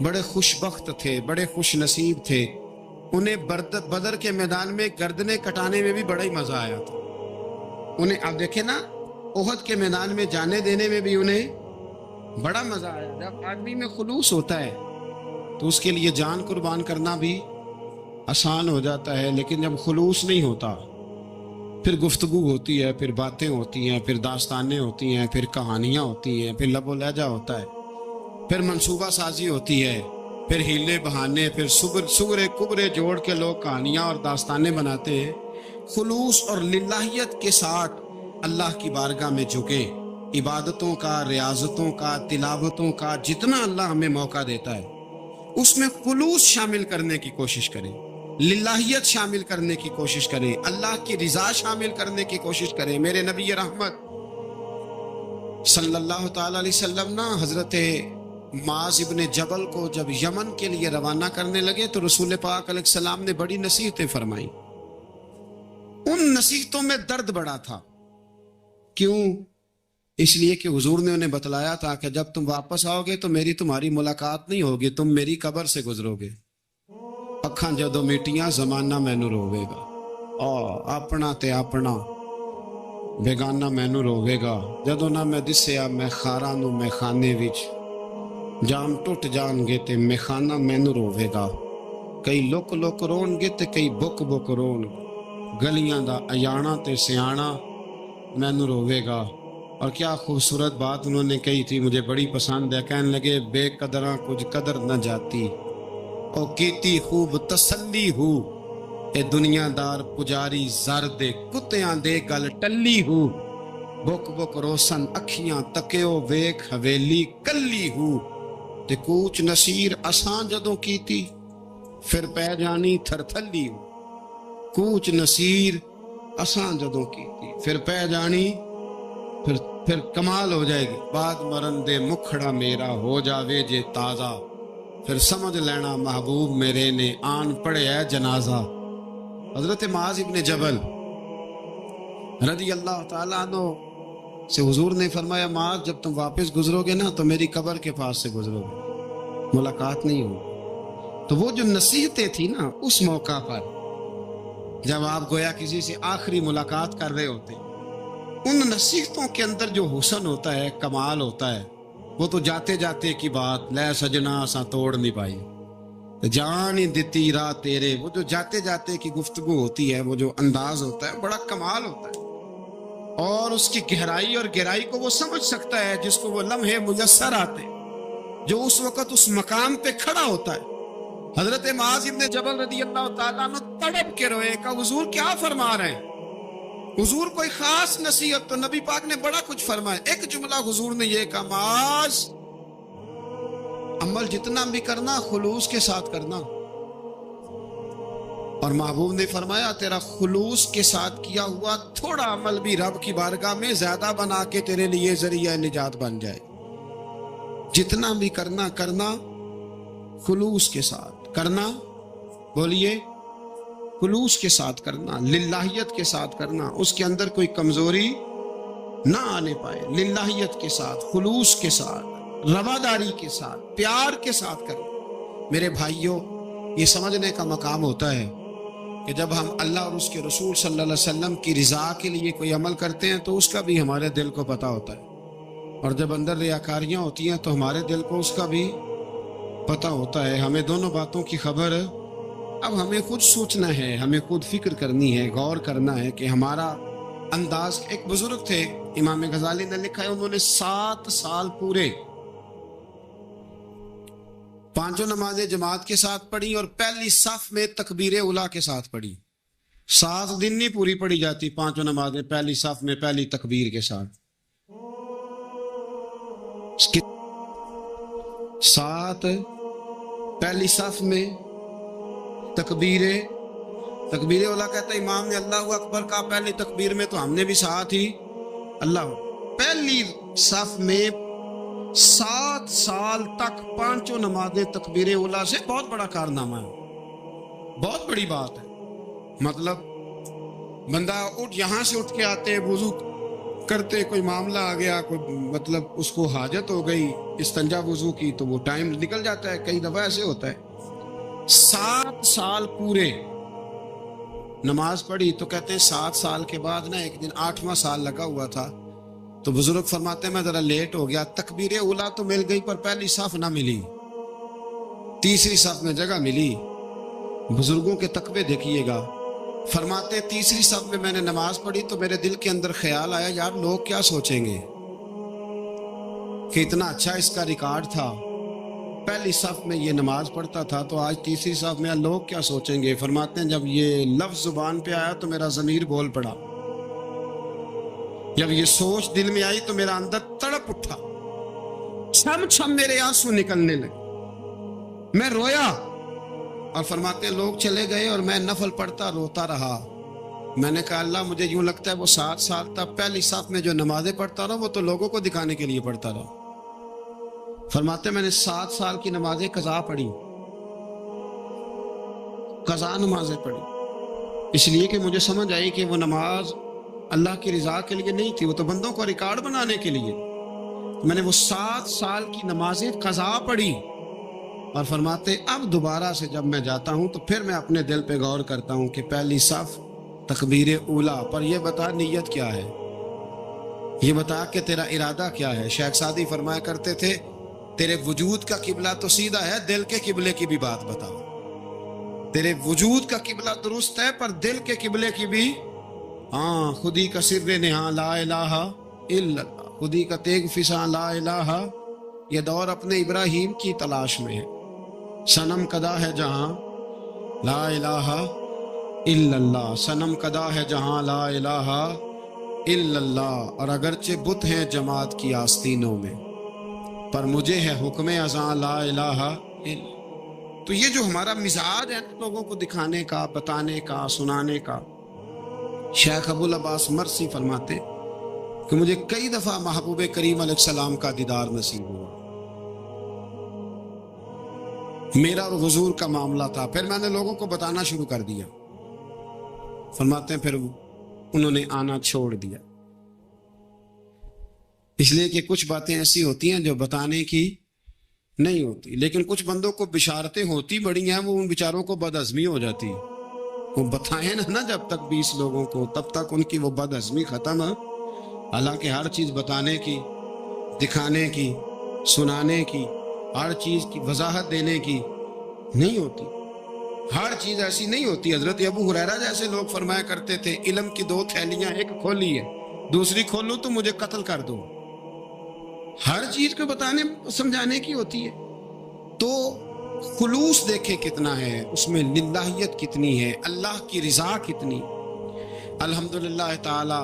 بڑے خوش بخت تھے، بڑے خوش نصیب تھے. انہیں بدر کے میدان میں گردنیں کٹانے میں بھی بڑا ہی مزہ آیا تھا. انہیں آپ دیکھیں نا، احد کے میدان میں جانے دینے میں بھی انہیں بڑا مزہ آیا. جب آدمی میں خلوص ہوتا ہے تو اس کے لیے جان قربان کرنا بھی آسان ہو جاتا ہے. لیکن جب خلوص نہیں ہوتا، پھر گفتگو ہوتی ہے، پھر باتیں ہوتی ہیں، پھر داستانیں ہوتی ہیں، پھر کہانیاں ہوتی ہیں، پھر لب و لہجہ ہوتا ہے، پھر منصوبہ سازی ہوتی ہے، پھر ہیلے بہانے، پھر سگرے کبرے جوڑ کے لوگ کہانیاں اور داستانیں بناتے ہیں. خلوص اور للہیت کے ساتھ اللہ کی بارگاہ میں جھکیں. عبادتوں کا، ریاضتوں کا، تلاوتوں کا جتنا اللہ ہمیں موقع دیتا ہے اس میں خلوص شامل کرنے کی کوشش کریں، للہیت شامل کرنے کی کوشش کریں، اللہ کی رضا شامل کرنے کی کوشش کریں. میرے نبی رحمت صلی اللہ تعالی علیہ وسلم نا حضرت معاذ ابن جبل کو جب یمن کے لیے روانہ کرنے لگے تو رسول پاک علیہ السلام نے بڑی نصیحتیں فرمائیں. ان نصیحتوں میں درد بڑا تھا. کیوں؟ اس لیے کہ حضور نے انہیں بتلایا تھا کہ جب تم واپس آؤ گے تو تمہاری ملاقات نہیں ہوگی، تم میری قبر سے گزرو گے. اکھاں جدو میٹیاں زمانہ مینوں روے گا، اپنا تے اپنا بیگانہ مینوں روے گا. جدو نہ میں دسیا میں خاراں نوں میں خانے وچ، جام ٹوٹ جان گے تے میں خانہ مینوں روے گا. کئی لک لک رون گے تے کئی بک بک رون گے. گلیاں دا ایانا تے سیانا مینوں روے گا. اور کیا خوبصورت بات انہوں نے کہی تھی، مجھے بڑی پسند ہے. کہنے لگے بے قدراں کچھ قدر نہ جاتی، او کیتی خوب تسلی ہو. اے دنیا دار پجاری زر دے کتیاں دے گل ٹلی ہو. بک بک روسن اکھیاں تکیو ویکھ حویلی کلی ہو. تے کوچ نصیر اساں جدوں کیتی پھر پہ جانی تھر تھلی ہو. کوچ نصیر اساں جدوں کیتی پھر پہ جانی، پھر کمال ہو جائے گی. بعد مرن دے مکھڑا میرا ہو جاوے جے تازہ، پھر سمجھ لینا محبوب میرے نے آن پڑے ہے جنازہ. حضرت معاذ ابن جبل رضی اللہ تعالیٰ عنہ سے حضور نے فرمایا، معاذ جب تم واپس گزرو گے نا تو میری قبر کے پاس سے گزرو گے، ملاقات نہیں ہوگی. تو وہ جو نصیحتیں تھی نا اس موقع پر جب آپ گویا کسی سے آخری ملاقات کر رہے ہوتے، ان نصیحتوں کے اندر جو حسن ہوتا ہے، کمال ہوتا ہے، وہ تو جاتے جاتے کی بات لے سجنا سا توڑ نہیں پائی، جان ہی دتی راہ تیرے. وہ جو جاتے جاتے کی گفتگو ہوتی ہے، وہ جو انداز ہوتا ہے، بڑا کمال ہوتا ہے. اور اس کی گہرائی اور گہرائی کو وہ سمجھ سکتا ہے جس کو وہ لمحے میسر آتے، جو اس وقت اس مقام پہ کھڑا ہوتا ہے. حضرت معاذ ابن جبل رضی اللہ تعالیٰ عنہ تڑپ کے روئے کہ حضور کیا فرما رہے ہیں. حضور کوئی خاص نصیحت تو نبی پاک نے بڑا کچھ فرمایا. ایک جملہ حضور نے یہ کہا، معاذ عمل جتنا بھی کرنا خلوص کے ساتھ کرنا. اور محبوب نے فرمایا تیرا خلوص کے ساتھ کیا ہوا تھوڑا عمل بھی رب کی بارگاہ میں زیادہ بنا کے تیرے لیے ذریعہ نجات بن جائے. جتنا بھی کرنا خلوص کے ساتھ کرنا. بولیے، خلوص کے ساتھ کرنا، للہیت کے ساتھ کرنا، اس کے اندر کوئی کمزوری نہ آنے پائے. للہیت کے ساتھ، خلوص کے ساتھ، رواداری کے ساتھ، پیار کے ساتھ کرنا. میرے بھائیوں، یہ سمجھنے کا مقام ہوتا ہے کہ جب ہم اللہ اور اس کے رسول صلی اللہ علیہ وسلم کی رضا کے لیے کوئی عمل کرتے ہیں تو اس کا بھی ہمارے دل کو پتہ ہوتا ہے. اور جب اندر ریاکاریاں ہوتی ہیں تو ہمارے دل کو اس کا بھی پتہ ہوتا ہے. ہمیں دونوں باتوں کی خبر اب ہمیں خود سوچنا ہے، ہمیں خود فکر کرنی ہے، غور کرنا ہے کہ ہمارا انداز. ایک بزرگ تھے امام غزالی نے لکھا ہے، انہوں نے 7 سال پورے 5 نمازیں جماعت کے ساتھ پڑھی اور پہلی صف میں تکبیر اولیٰ کے ساتھ پڑھی. 7 دن نہیں پوری پڑھی جاتی 5 نمازیں پہلی صف میں پہلی تکبیر کے ساتھ. 7 پہلی صف میں تکبیر اولیٰ کہتا ہے امام نے اللہ اکبر کہا پہلی تکبیر میں تو ہم نے بھی ساتھ ہی اللہ. پہلی صف میں 7 سال تک 5 نمازیں تکبیر اولیٰ سے بہت بڑا کارنامہ ہے، بہت بڑی بات ہے. مطلب بندہ یہاں سے اٹھ کے آتے وضو کرتے کوئی معاملہ آ گیا، کوئی مطلب اس کو حاجت ہو گئی استنجا وضو کی، تو وہ ٹائم نکل جاتا ہے. کئی دفعہ ایسے ہوتا ہے. 7 سال پورے نماز پڑھی تو کہتے ہیں 7 سال کے بعد نا ایک دن 8واں سال لگا ہوا تھا، تو بزرگ فرماتے ہیں میں ذرا لیٹ ہو گیا، تکبیر اولا تو مل گئی پر پہلی صف نہ ملی، تیسری صف میں جگہ ملی. بزرگوں کے تقوی دیکھیے گا. فرماتے تیسری صف میں نے نماز پڑھی تو میرے دل کے اندر خیال آیا یار لوگ کیا سوچیں گے کہ اتنا اچھا اس کا ریکارڈ تھا، پہلی صف میں یہ نماز پڑھتا تھا تو آج تیسری صف میں لوگ کیا سوچیں گے. فرماتے ہیں جب یہ لفظ زبان پہ آیا تو میرا ضمیر بول پڑا، جب یہ سوچ دل میں آئی تو میرا اندر تڑپ اٹھا، چھم چھم میرے آنسو نکلنے لگے، میں رویا. اور فرماتے ہیں لوگ چلے گئے اور میں نفل پڑھتا روتا رہا. میں نے کہا اللہ مجھے یوں لگتا ہے وہ 7 سال تک پہلی صف میں جو نمازیں پڑھتا رہا وہ تو لوگوں کو دکھانے کے لیے پڑھتا رہا. فرماتے ہیں میں نے 7 سال کی نمازیں قضا پڑھی، قضا نمازیں پڑھی، اس لیے کہ مجھے سمجھ آئی کہ وہ نماز اللہ کی رضا کے لیے نہیں تھی، وہ تو بندوں کو ریکارڈ بنانے کے لیے. میں نے وہ 7 سال کی نمازیں قضا پڑھی. اور فرماتے اب دوبارہ سے جب میں جاتا ہوں تو پھر میں اپنے دل پہ غور کرتا ہوں کہ پہلی صف تکبیر اولا پر یہ بتا نیت کیا ہے، یہ بتا کہ تیرا ارادہ کیا ہے. شیخ سعدی فرمایا کرتے تھے تیرے وجود کا قبلہ تو سیدھا ہے، دل کے قبلے کی بھی بات بتا. تیرے وجود کا قبلہ درست ہے پر دل کے قبلے کی بھی، ہاں خودی کا سر نہاں لا الہ الا اللہ، خودی کا تیغ فساں لا الہ. یہ دور اپنے ابراہیم کی تلاش میں ہے. صنم کدا ہے جہاں لا الہ الا اللہ، صنم کدا ہے جہاں لا الہ الا اللہ. اور اگرچہ بت ہیں جماعت کی آستینوں میں پر مجھے ہے حکم ازاں لا الہ الا. تو یہ جو ہمارا مزاج ہے لوگوں کو دکھانے کا، بتانے کا، سنانے کا. شیخ ابو العباس مرسی فرماتے کہ مجھے کئی دفعہ محبوب کریم علیہ السلام کا دیدار نصیب ہوا. میرا اور حضور کا معاملہ تھا، پھر میں نے لوگوں کو بتانا شروع کر دیا. فرماتے ہیں پھر انہوں نے آنا چھوڑ دیا، اس لیے کہ کچھ باتیں ایسی ہوتی ہیں جو بتانے کی نہیں ہوتی. لیکن کچھ بندوں کو بشارتیں ہوتی بڑی ہیں، وہ ان بیچاروں کو بد ہضمی ہو جاتی. وہ بتائیں نا جب تک 20 لوگوں کو، تب تک ان کی وہ بد ہضمی ختم ہے. حالانکہ ہر چیز بتانے کی، دکھانے کی، سنانے کی، ہر چیز کی وضاحت دینے کی نہیں ہوتی. ہر چیز ایسی نہیں ہوتی. حضرت ابو ہریرہ جیسے لوگ فرمایا کرتے تھے علم کی 2 تھیلیاں، ایک کھولی ہے دوسری کھولو تو مجھے قتل کر دو. ہر چیز کو بتانے سمجھانے کی ہوتی ہے. تو خلوص دیکھیں کتنا ہے اس میں، للہیت کتنی ہے، اللہ کی رضا کتنی. الحمدللہ تعالی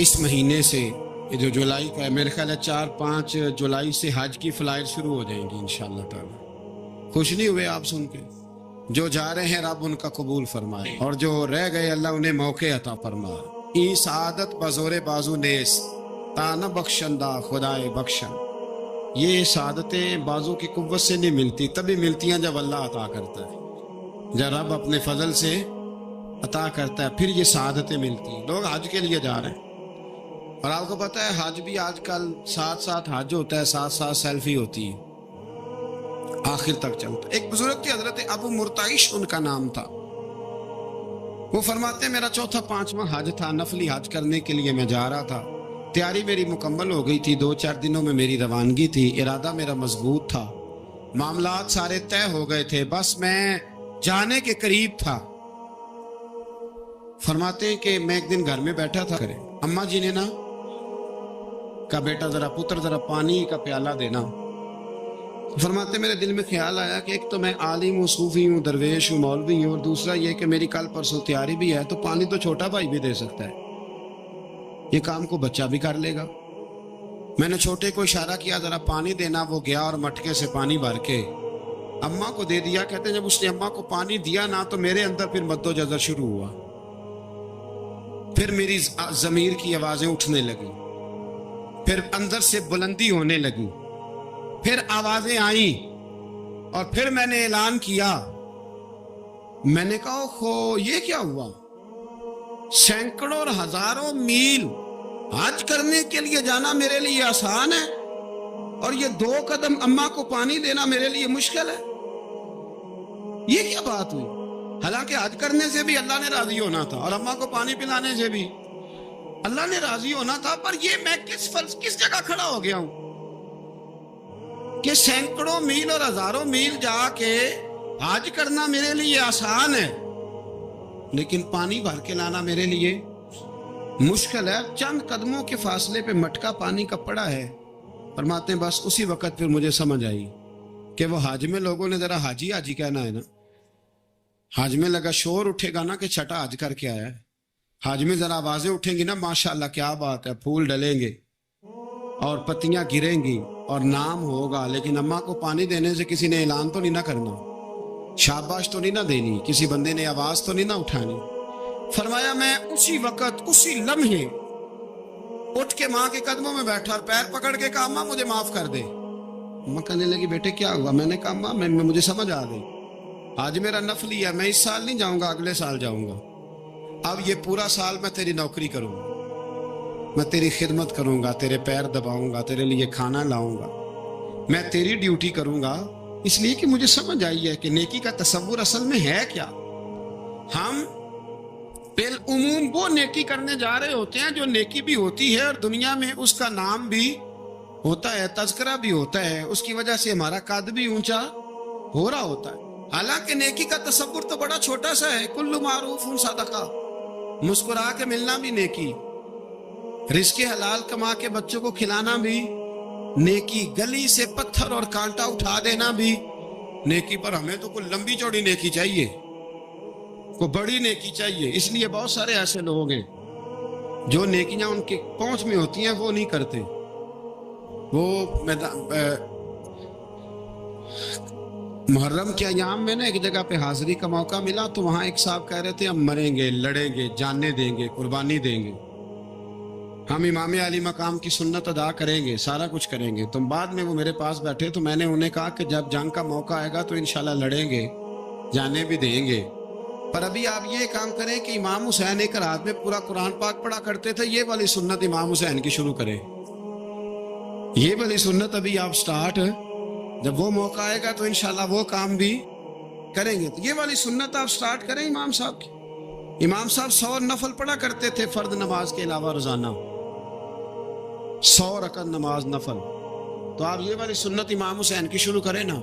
اس مہینے سے جو جولائی کا ہے، میرے خیال ہے 4-5 جولائی سے حج کی فلائٹ شروع ہو جائیں گی انشاءاللہ تعالی. خوش نہیں ہوئے آپ سن کے؟ جو جا رہے ہیں رب ان کا قبول فرمائے، اور جو رہ گئے اللہ انہیں موقع عطا فرمائے. ای سعادت بزور بازو نیس تانہ بخشندہ خدائے بخشن. یہ سعادتیں بازو کی قوت سے نہیں ملتی، تبھی ملتی ہیں جب اللہ عطا کرتا ہے، جب رب اپنے فضل سے عطا کرتا ہے پھر یہ سعادتیں ملتی ہیں. لوگ حج کے لیے جا رہے ہیں، اور آپ کو پتہ ہے حج بھی آج کل ساتھ حج ہوتا ہے، ساتھ سیلفی ہوتی ہے، آخر تک چلتا. ایک بزرگ تھے حضرت ابو مرتعش ان کا نام تھا. وہ فرماتے ہیں میرا 4تھا-5واں حج تھا، نفلی حج کرنے کے لیے میں جا رہا تھا. تیاری میری مکمل ہو گئی تھی، 2-4 دنوں میں میری روانگی تھی، ارادہ میرا مضبوط تھا، معاملات سارے طے ہو گئے تھے، بس میں جانے کے قریب تھا. فرماتے ہیں کہ میں ایک دن گھر میں بیٹھا تھا، اماں جی نے نا کہا بیٹا ذرا پتر ذرا پانی کا پیالہ دینا. فرماتے میرے دل میں خیال آیا کہ ایک تو میں عالم ہوں، صوفی ہوں، درویش ہوں، مولوی ہوں، اور دوسرا یہ کہ میری کل پرسوں تیاری بھی ہے، تو پانی تو چھوٹا بھائی بھی دے سکتا ہے، یہ کام کو بچہ بھی کر لے گا. میں نے چھوٹے کو اشارہ کیا ذرا پانی دینا، وہ گیا اور مٹکے سے پانی بھر کے اماں کو دے دیا. کہتے ہیں جب اس نے اماں کو پانی دیا نا تو میرے اندر پھر مد و جزر شروع ہوا، پھر میری ضمیر کی آوازیں اٹھنے لگی، پھر اندر سے بلندی ہونے لگی، پھر آوازیں آئیں، اور پھر میں نے اعلان کیا. میں نے کہا خو یہ کیا ہوا؟ سینکڑوں اور ہزاروں میل حج کرنے کے لیے جانا میرے لیے آسان ہے اور یہ 2 قدم اماں کو پانی دینا میرے لیے مشکل ہے؟ یہ کیا بات ہوئی؟ حالانکہ حج کرنے سے بھی اللہ نے راضی ہونا تھا اور اماں کو پانی پلانے سے بھی اللہ نے راضی ہونا تھا، پر یہ میں کس جگہ کھڑا ہو گیا ہوں کہ سینکڑوں میل اور ہزاروں میل جا کے حج کرنا میرے لیے آسان ہے لیکن پانی بھر کے لانا میرے لیے مشکل ہے۔ چند قدموں کے فاصلے پہ مٹکا پانی کا پڑا ہے۔ فرماتے ہیں بس اسی وقت پھر مجھے سمجھ آئی کہ وہ حج میں لوگوں نے ذرا حاجی حاجی کہنا ہے نا، حج میں لگا شور اٹھے گا نا کہ چھٹا حج کر کے آیا ہے، حج میں ذرا آوازیں اٹھیں گی نا ماشاءاللہ کیا بات ہے، پھول ڈلیں گے اور پتیاں گریں گی اور نام ہوگا، لیکن اماں کو پانی دینے سے کسی نے اعلان تو نہیں نہ کرنا، شاباش تو نہیں نہ دینی، کسی بندے نے آواز تو نہیں نہ اٹھانی۔ فرمایا میں اسی وقت اسی لمحے اٹھ کے ماں کے قدموں میں بیٹھا اور پیر پکڑ کے کہا ماں مجھے معاف کر دے۔ ماں کہنے لگی بیٹے کیا ہوا؟ میں نے کہا ماں مجھے سمجھ آ گئی، آج میرا نفلی ہے، میں اس سال نہیں جاؤں گا، اگلے سال جاؤں گا، اب یہ پورا سال میں تیری نوکری کروں گا، میں تیری خدمت کروں گا، تیرے پیر دباؤں گا، تیرے لیے کھانا لاؤں گا، میں تیری ڈیوٹی کروں گا، اس لیے کہ مجھے سمجھ آئی ہے کہ نیکی کا تصور اصل میں ہے کیا۔ ہم بالعموم وہ نیکی کرنے جا رہے ہوتے ہیں جو نیکی بھی ہوتی ہے اور دنیا میں اس کا نام بھی ہوتا ہے، تذکرہ بھی ہوتا ہے، اس کی وجہ سے ہمارا قد بھی اونچا ہو رہا ہوتا ہے۔ حالانکہ نیکی کا تصور تو بڑا چھوٹا سا ہے، کل معروف صدقہ، مسکرا کے ملنا بھی نیکی، رزق حلال کما کے بچوں کو کھلانا بھی نیکی، گلی سے پتھر اور کانٹا اٹھا دینا بھی نیکی، پر ہمیں تو کوئی لمبی چوڑی نیکی چاہیے، کوئی بڑی نیکی چاہیے۔ اس لیے بہت سارے ایسے لوگ ہیں جو نیکیاں ان کے پہنچ میں ہوتی ہیں وہ نہیں کرتے۔ وہ محرم کے ایام میں نا ایک جگہ پہ حاضری کا موقع ملا تو وہاں ایک صاحب کہہ رہے تھے ہم مریں گے، لڑیں گے، جانیں دیں گے، قربانی دیں گے، ہم امام علی مقام کی سنت ادا کریں گے، سارا کچھ کریں گے۔ تو بعد میں وہ میرے پاس بیٹھے تو میں نے انہیں کہا کہ جب جنگ کا موقع آئے گا تو انشاءاللہ لڑیں گے، جانے بھی دیں گے، پر ابھی آپ یہ کام کریں کہ امام حسین ایک رات میں پورا قرآن پاک پڑھا کرتے تھے، یہ والی سنت امام حسین کی شروع کریں، یہ والی سنت ابھی آپ سٹارٹ، جب وہ موقع آئے گا تو انشاءاللہ وہ کام بھی کریں گے، تو یہ والی سنت آپ سٹارٹ کریں امام صاحب کی۔ امام صاحب 100 نفل پڑھا کرتے تھے فرض نماز کے علاوہ روزانہ، 100 رکعت نماز نفل، تو آپ یہ والی سنت امام حسین کی شروع کریں نا،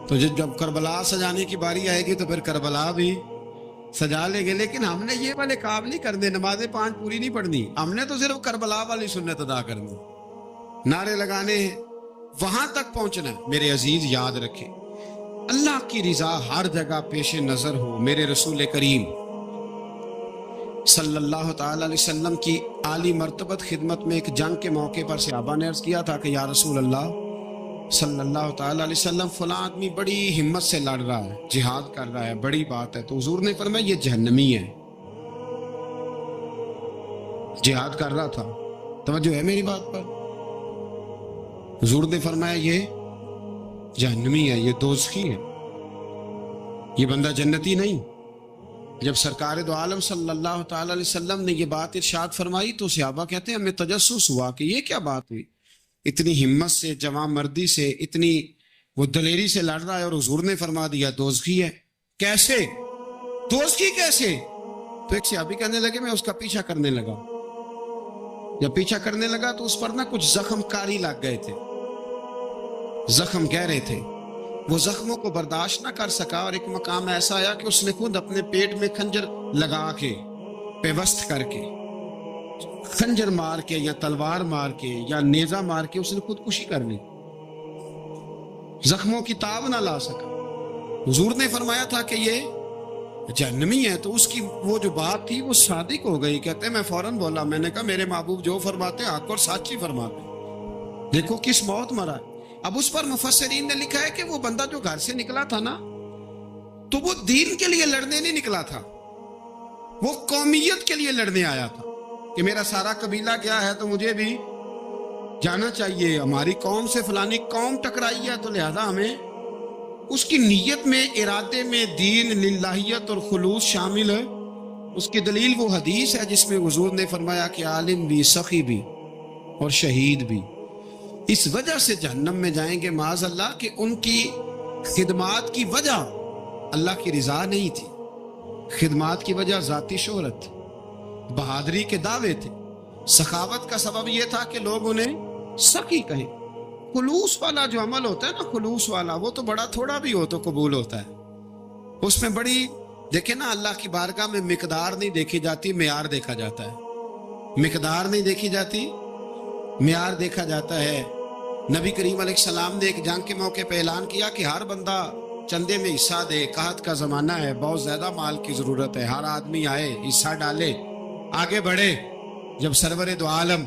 تو جب کربلا سجانے کی باری آئے گی تو پھر کربلا بھی سجا لیں گے۔ لیکن ہم نے یہ والے کام نہیں کرنے، نمازیں 5 پوری نہیں پڑھنی، ہم نے تو صرف کربلا والی سنت ادا کرنی، نعرے لگانے ہیں، وہاں تک پہنچنا ہے۔ میرے عزیز یاد رکھیں، اللہ کی رضا ہر جگہ پیش نظر ہو۔ میرے رسول کریم صلی اللہ تعالی علیہ وسلم کی عالی مرتبت خدمت میں ایک جنگ کے موقع پر صحابہ نے عرض کیا تھا کہ یا رسول اللہ صلی اللہ تعالی علیہ وسلم فلاں آدمی بڑی ہمت سے لڑ رہا ہے، جہاد کر رہا ہے، بڑی بات ہے، تو حضور نے فرمایا یہ جہنمی ہے، جہاد کر رہا تھا، توجہ ہے میری بات پر، حضور نے فرمایا یہ جہنمی ہے، یہ دوزخی ہے، یہ بندہ جنتی نہیں۔ جب سرکار دو عالم صلی اللہ تعالی علیہ وسلم نے یہ بات ارشاد فرمائی تو صحابہ کہتے ہیں ہمیں تجسس ہوا کہ یہ کیا بات ہوئی، اتنی ہمت سے، جوان مردی سے، اتنی وہ دلیری سے لڑ رہا ہے اور حضور نے فرما دیا دوزخی ہے۔ کیسے دوزخی کیسے؟ تو ایک صحابی کہنے لگے میں اس کا پیچھا کرنے لگا، جب پیچھا کرنے لگا تو اس پر نہ کچھ زخم کاری لگ گئے تھے، زخم گہرے تھے، وہ زخموں کو برداشت نہ کر سکا اور ایک مقام ایسا آیا کہ اس نے خود اپنے پیٹ میں خنجر لگا کے، پیوست کر کے، خنجر مار کے یا تلوار مار کے یا نیزہ مار کے اس نے خودکشی کر لی، زخموں کی تاب نہ لا سکا۔ حضور نے فرمایا تھا کہ یہ جہنمی ہے، تو اس کی وہ جو بات تھی وہ صادق ہو گئی۔ کہتے ہیں میں فوراً بولا، میں نے کہا میرے محبوب جو فرماتے حق اور سچ ہی فرماتے، دیکھو کس موت مرا ہے۔ اب اس پر مفسرین نے لکھا ہے کہ وہ بندہ جو گھر سے نکلا تھا نا، تو وہ دین کے لیے لڑنے نہیں نکلا تھا، وہ قومیت کے لیے لڑنے آیا تھا کہ میرا سارا قبیلہ کیا ہے تو مجھے بھی جانا چاہیے، ہماری قوم سے فلانی قوم ٹکرائی ہے تو لہذا ہمیں، اس کی نیت میں، ارادے میں دین، للہیت اور خلوص شامل اس کی دلیل وہ حدیث ہے جس میں حضور نے فرمایا کہ عالم بھی، سخی بھی اور شہید بھی اس وجہ سے جہنم میں جائیں گے معاذ اللہ کہ ان کی خدمات کی وجہ اللہ کی رضا نہیں تھی، خدمات کی وجہ ذاتی شہرت، بہادری کے دعوے تھے، سخاوت کا سبب یہ تھا کہ لوگ انہیں سخی کہیں۔ خلوص والا جو عمل ہوتا ہے نا، خلوص والا، وہ تو بڑا تھوڑا بھی ہو تو قبول ہوتا ہے، اس میں بڑی دیکھیں نا، اللہ کی بارگاہ میں مقدار نہیں دیکھی جاتی، معیار دیکھا جاتا ہے، مقدار نہیں دیکھی جاتی، معیار دیکھا جاتا ہے۔ نبی کریم علیہ السلام نے ایک جنگ کے موقع پہ اعلان کیا کہ ہر بندہ چندے میں حصہ دے، قحط کا زمانہ ہے، بہت زیادہ مال کی ضرورت ہے، ہر آدمی آئے، حصہ ڈالے، آگے بڑھے۔ جب سرور دو عالم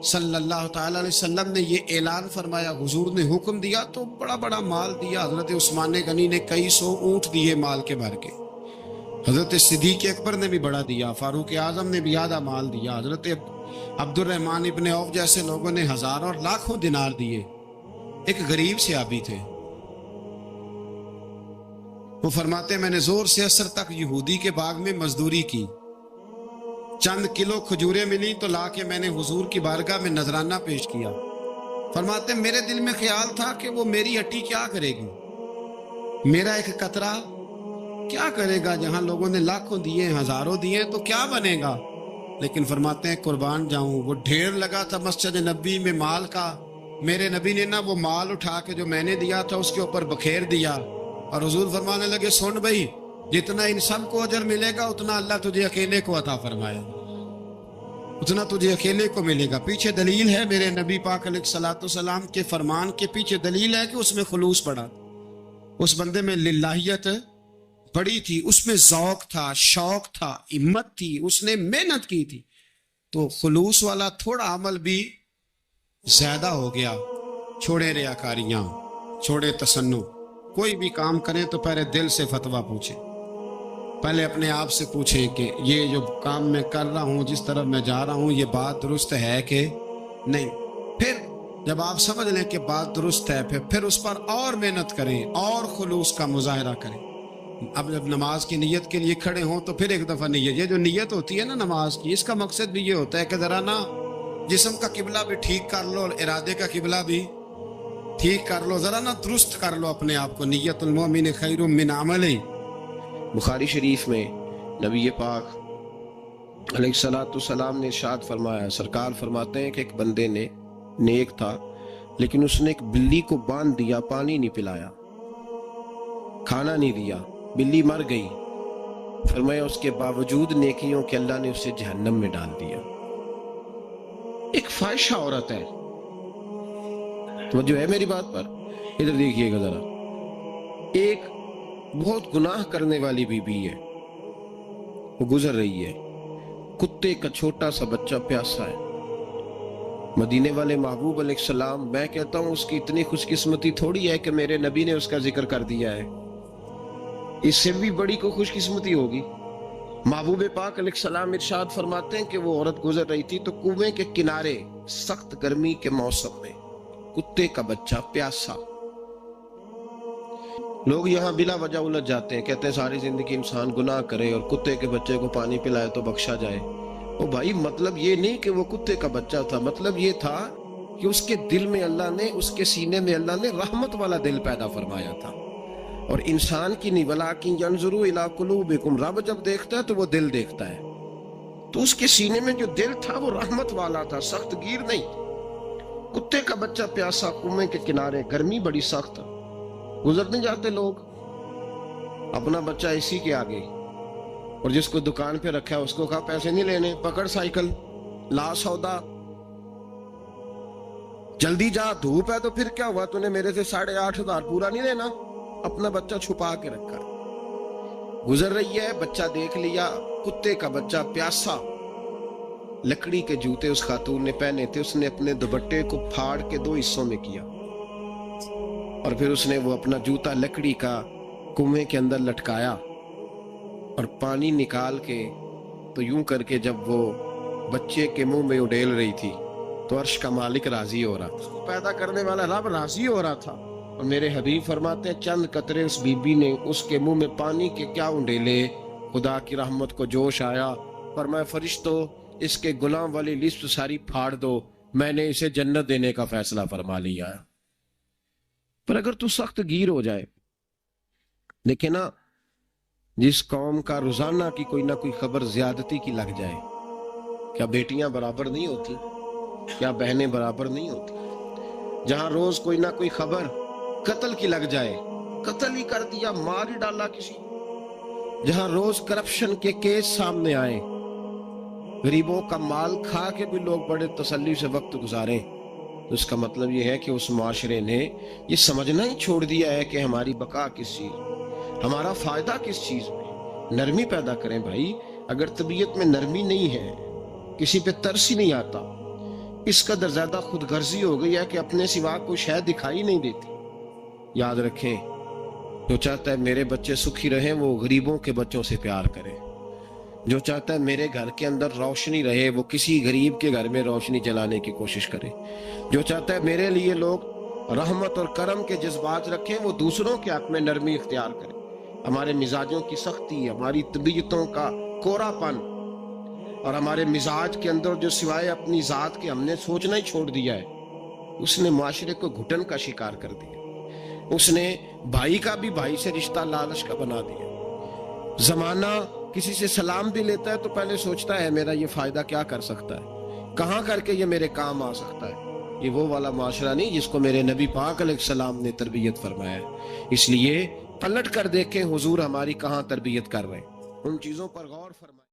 صلی اللہ تعالی علیہ وسلم نے یہ اعلان فرمایا، حضور نے حکم دیا تو بڑا بڑا مال دیا۔ حضرت عثمان غنی نے کئی سو اونٹ دیے مال کے بھر کے، حضرت صدیق اکبر نے بھی بڑا دیا، فاروق اعظم نے بھی آدھا مال دیا، حضرت عبد الرحمن ابن عوف جیسے لوگوں نے ہزاروں اور لاکھوں دینار دیے۔ ایک غریب صحابی تھے، وہ فرماتے میں نے زور سے عصر تک یہودی کے باغ میں مزدوری کی، چند کلو کھجوریں ملی تو لا کے میں نے حضور کی بارگاہ میں نذرانہ پیش کیا۔ فرماتے میرے دل میں خیال تھا کہ وہ میری ہٹی کیا کرے گی، میرا ایک قطرہ کیا کرے گا، جہاں لوگوں نے لاکھوں دیے، ہزاروں دیے تو کیا بنے گا۔ لیکن فرماتے ہیں قربان جاؤں، وہ ڈھیر لگا تھا مسجد نبی میں مال کا، میرے نبی نے نا وہ مال اٹھا کے جو میں نے دیا تھا اس کے اوپر بکھیر دیا، اور حضور فرمانے لگے سن بھائی، جتنا ان سب کو اجر ملے گا اتنا اللہ تجھے اکیلے کو عطا فرمائے، اتنا تجھے اکیلے کو ملے گا۔ پیچھے دلیل ہے، میرے نبی پاک علیہ الصلوۃ والسلام کے فرمان کے پیچھے دلیل ہے کہ اس میں خلوص پڑا، اس بندے میں للہیت بڑی تھی، اس میں ذوق تھا، شوق تھا، ہمت تھی، اس نے محنت کی تھی۔ تو خلوص والا تھوڑا عمل بھی زیادہ ہو گیا۔ چھوڑے ریاکاریاں، چھوڑے تصنع، کوئی بھی کام کریں تو پہلے دل سے فتویٰ پوچھیں، پہلے اپنے آپ سے پوچھیں کہ یہ جو کام میں کر رہا ہوں، جس طرف میں جا رہا ہوں، یہ بات درست ہے کہ نہیں۔ پھر جب آپ سمجھ لیں کہ بات درست ہے، پھر اس پر اور محنت کریں اور خلوص کا مظاہرہ کریں۔ اب جب نماز کی نیت کے لیے کھڑے ہوں تو پھر ایک دفعہ نیت، یہ جو نیت ہوتی ہے نا نماز کی، اس کا مقصد بھی یہ ہوتا ہے کہ ذرا نا جسم کا قبلہ بھی ٹھیک کر لو اور ارادے کا قبلہ بھی ٹھیک کر لو، ذرا نا درست کر لو اپنے آپ کو۔ نیت المؤمن خیر من عمل، بخاری شریف میں نبی پاک علیہ الصلوۃ والسلام نے ارشاد فرمایا، سرکار فرماتے ہیں کہ ایک بندے نے نیک تھا لیکن اس نے ایک بلی کو باندھ دیا، پانی نہیں پلایا، کھانا نہیں دیا، بلی مر گئی۔ فرمایا اس کے باوجود نیکیوں کے اللہ نے اسے جہنم میں ڈال دیا۔ ایک فاحشہ عورت ہے، توجہ ہے میری بات پر، ادھر دیکھیے گا ذرا، ایک بہت گناہ کرنے والی بی بی ہے، وہ گزر رہی ہے، کتے کا چھوٹا سا بچہ پیاسا ہے۔ مدینے والے محبوب علیہ السلام، میں کہتا ہوں اس کی اتنی خوش قسمتی تھوڑی ہے کہ میرے نبی نے اس کا ذکر کر دیا ہے، اس سے بھی بڑی کو خوش قسمتی ہوگی۔ محبوب پاک علیہ السلام ارشاد فرماتے ہیں کہ وہ عورت گزر رہی تھی تو کنویں کے کنارے سخت گرمی کے موسم میں کتے کا بچہ پیاسا۔ لوگ یہاں بلا وجہ الجھ جاتے ہیں، کہتے ہیں ساری زندگی انسان گناہ کرے اور کتے کے بچے کو پانی پلائے تو بخشا جائے۔ او بھائی، مطلب یہ نہیں کہ وہ کتے کا بچہ تھا، مطلب یہ تھا کہ اس کے دل میں اللہ نے، اس کے سینے میں اللہ نے رحمت والا دل پیدا فرمایا تھا۔ اور انسان کی نہیں، وَلَٰكِن يَنظُرُ إِلَىٰ قُلُوبِكُمْ، رب جب دیکھتا ہے تو وہ دل دیکھتا ہے، تو اس کے سینے میں جو دل تھا وہ رحمت والا تھا، سخت گیر نہیں۔ کتے کا بچہ پیاسا، کنویں کے کنارے، گرمی بڑی سخت، گزرنے جاتے لوگ، اپنا بچہ اسی کے آگے، اور جس کو دکان پہ رکھا ہے اس کو کہا پیسے نہیں لینے، پکڑ سائیکل، لا سودا، جلدی جا، دھوپ ہے۔ تو پھر کیا ہوا، تو نے میرے سے 8,500 پورا نہیں لینا؟ اپنا بچہ چھپا کے رکھا، گزر رہی ہے، بچہ دیکھ لیا، کتے کا بچہ پیاسا۔ لکڑی کے جوتے اس خاتون نے پہنے تھے، اس نے اپنے دوپٹے کو پھاڑ کے 2 حصوں میں کیا، اور پھر اس نے وہ اپنا جوتا لکڑی کا کنویں کے اندر لٹکایا، اور پانی نکال کے تو یوں کر کے جب وہ بچے کے منہ میں اڈیل رہی تھی تو عرش کا مالک راضی ہو رہا تھا، پیدا کرنے والا رب راضی ہو رہا تھا۔ اور میرے حبیب فرماتے ہیں چند قطرے اس بی بی نے اس کے منہ میں پانی کے کیا انڈیلے، خدا کی رحمت کو جوش آیا، فرمایا فرشتوں اس کے غلام والی لسٹ ساری پھاڑ دو، میں نے اسے جنت دینے کا فیصلہ فرما لیا ہے۔ پر اگر تو سخت گیر ہو جائے، دیکھیں نا، جس قوم کا روزانہ کی کوئی نہ کوئی خبر زیادتی کی لگ جائے، کیا بیٹیاں برابر نہیں ہوتی؟ کیا بہنیں برابر نہیں ہوتی؟ جہاں روز کوئی نہ کوئی خبر قتل کی لگ جائے، قتل ہی کر دیا، مار ہی ڈالا کسی، جہاں روز کرپشن کے کیس سامنے آئے، غریبوں کا مال کھا کے بھی لوگ بڑے تسلی سے وقت گزاریں، تو اس کا مطلب یہ ہے کہ اس معاشرے نے یہ سمجھنا ہی چھوڑ دیا ہے کہ ہماری بقا کس چیز میں، ہمارا فائدہ کس چیز میں۔ نرمی پیدا کریں بھائی، اگر طبیعت میں نرمی نہیں ہے، کسی پہ ترس ہی نہیں آتا، اس قدر زیادہ خود غرضی ہو گئی ہے کہ اپنے سوا کوئی شے دکھائی نہیں دیتی۔ یاد رکھیں، جو چاہتا ہے میرے بچے سکھی رہیں وہ غریبوں کے بچوں سے پیار کرے، جو چاہتا ہے میرے گھر کے اندر روشنی رہے وہ کسی غریب کے گھر میں روشنی جلانے کی کوشش کرے، جو چاہتا ہے میرے لیے لوگ رحمت اور کرم کے جذبات رکھیں وہ دوسروں کے حق میں نرمی اختیار کرے۔ ہمارے مزاجوں کی سختی، ہماری طبیعتوں کا کوڑا پن اور ہمارے مزاج کے اندر جو سوائے اپنی ذات کے ہم نے سوچنا ہی چھوڑ دیا ہے، اس نے معاشرے کو گھٹن کا شکار کر دیا، اس نے بھائی کا بھی بھائی سے رشتہ لالچ کا بنا دیا۔ زمانہ کسی سے سلام بھی لیتا ہے تو پہلے سوچتا ہے میرا یہ فائدہ کیا کر سکتا ہے، کہاں کر کے یہ میرے کام آ سکتا ہے۔ یہ وہ والا معاشرہ نہیں جس کو میرے نبی پاک علیہ السلام نے تربیت فرمایا ہے۔ اس لیے پلٹ کر دیکھیں حضور ہماری کہاں تربیت کر رہے ہیں، ان چیزوں پر غور فرمائیں۔